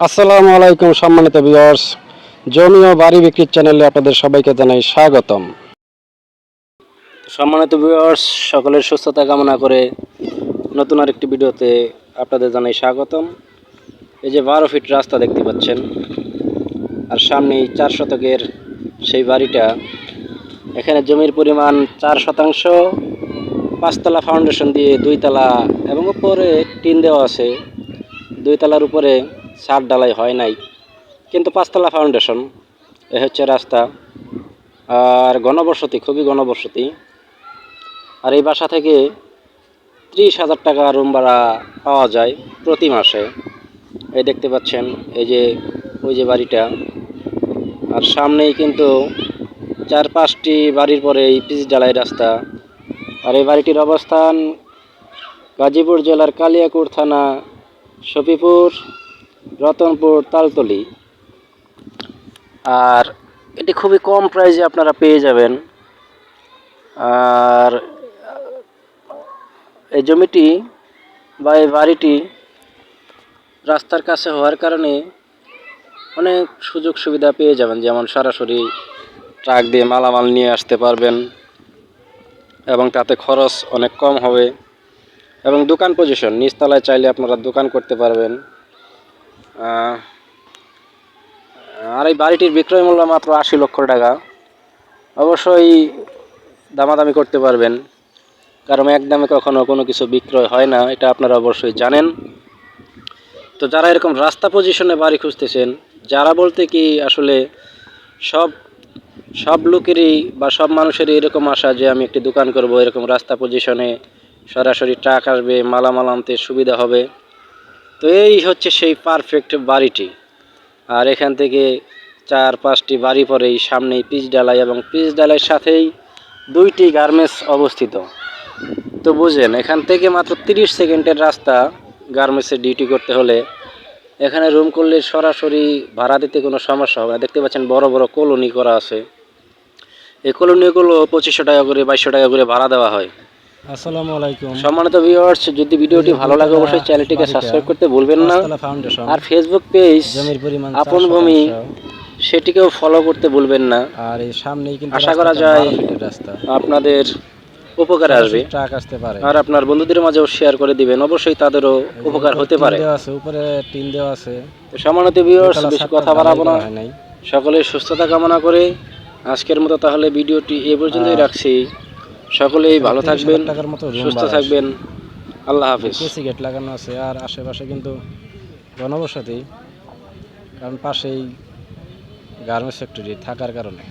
আসসালামু আলাইকুম সম্মানিত ভিউয়ার্স, জমি ও বাড়ি বিক্রির চ্যানেলে আপনাদের সবাইকে জানাই স্বাগতম। সম্মানিত ভিউয়ার্স, সকলের সুস্থতা কামনা করে নতুন আরেকটি ভিডিওতে আপনাদের জানাই স্বাগতম। এই যে 12 ফিট রাস্তা দেখতে পাচ্ছেন, আর সামনেই 4 শতকের সেই বাড়িটা। এখানে জমির পরিমাণ 4 শতাংশ, 5 তলা ফাউন্ডেশন দিয়ে 2 তলা এবং উপরে টিন দেওয়া আছে। 2 তলার উপরে ছাদ ঢালাই হয় নাই, কিন্তু 5 তলা ফাউন্ডেশন। এ হচ্ছে রাস্তা। আর ঘনবসতি, খুবই ঘনবসতি। আর এই বাসা থেকে 30,000 টাকা রুম ভাড়া পাওয়া যায় প্রতি মাসে। এই দেখতে পাচ্ছেন, এই যে ওই যে বাড়িটা, আর সামনেই কিন্তু 4-5টি বাড়ির পরে এই পিচ ঢালাই রাস্তা। আর এই বাড়িটির অবস্থান গাজীপুর জেলার কালিয়াকৈর থানা, সফিপুর, রতনপুর, তালতলি। আর এটি খুবই কম প্রাইসে আপনারা পেয়ে যাবেন। আর এই জমিটি বা এই বাড়িটি রাস্তার কাছে হওয়ার কারণে অনেক সুযোগ সুবিধা পেয়ে যাবেন, যেমন সরাসরি ট্রাক দিয়ে মালামাল নিয়ে আসতে পারবেন এবং তাতে খরচ অনেক কম হবে। এবং দোকান পজিশন, নিচতলায় চাইলে আপনারা দোকান করতে পারবেন। আর এই বাড়িটির বিক্রয় মূল্য মাত্র 80 লক্ষ টাকা। অবশ্যই দামাদামি করতে পারবেন, কারণ একদমে কখনো কোনো কিছু বিক্রয় হয় না, এটা আপনারা অবশ্যই জানেন। তো যারা এরকম রাস্তা পজিশনে বাড়ি খুঁজতেছেন, যারা বলতে কি আসলে সব লোকেরই বা সব মানুষেরই এরকম আশা যে আমি একটি দোকান করব, এরকম রাস্তা পজিশনে সরাসরি ট্রাক আসবে, মালামাল আনতে সুবিধা হবে। তো এই হচ্ছে সেই পারফেক্ট বাড়িটি। আর এখান থেকে 4-5টি বাড়ি পরেই সামনেই পিচ ঢালাই, এবং পিচ ঢালাইয়ের সাথেই 2টি গার্মেন্টস অবস্থিত। তো বুঝেন, এখান থেকে মাত্র 30 সেকেন্ডের রাস্তা গার্মেন্টসে ডিউটি করতে হলে। এখানে রুম করলে সরাসরি ভাড়া দিতে কোনো সমস্যা হবে না। দেখতে পাচ্ছেন বড় বড় কলোনি করা আছে। এই কলোনিগুলো 2500 টাকা করে, 2200 টাকা করে ভাড়া দেওয়া হয়। আসসালামু আলাইকুম। সম্মানিত ভিউয়ার্স, যদি ভিডিওটি ভালো লাগে অবশ্যই চ্যানেলটিকে সাবস্ক্রাইব করতে ভুলবেন না। আর ফেসবুক পেজ জমির পরিমাণ আপন ভূমি, সেটিকেও ফলো করতে ভুলবেন না। আর এই সামনেই কিন্তু আশা করা যায় রাস্তা আপনাদের উপকারে আসবে। ট্রাক আসতে পারে। আর আপনার বন্ধুদের মাঝেও শেয়ার করে দিবেন, অবশ্যই তাদেরও উপকার হতে পারে। উপরে টিন দেওয়া আছে। সম্মানিত ভিউয়ার্স, বেশি কথা বাড়াবো না, সকলের সুস্থতা কামনা করে আজকের মতো তাহলে ভিডিওটি এ পর্যন্তই রাখছি। সকলেই ভালো থাকবেন, সুস্থ থাকবেন। আল্লাহ হাফিজ। কেসি গেট লাগানো আছে, আর আশেপাশে কিন্তু ঘনবসতি, কারণ পাশেই গার্মেন্টস ফ্যাক্টরি থাকার কারণে।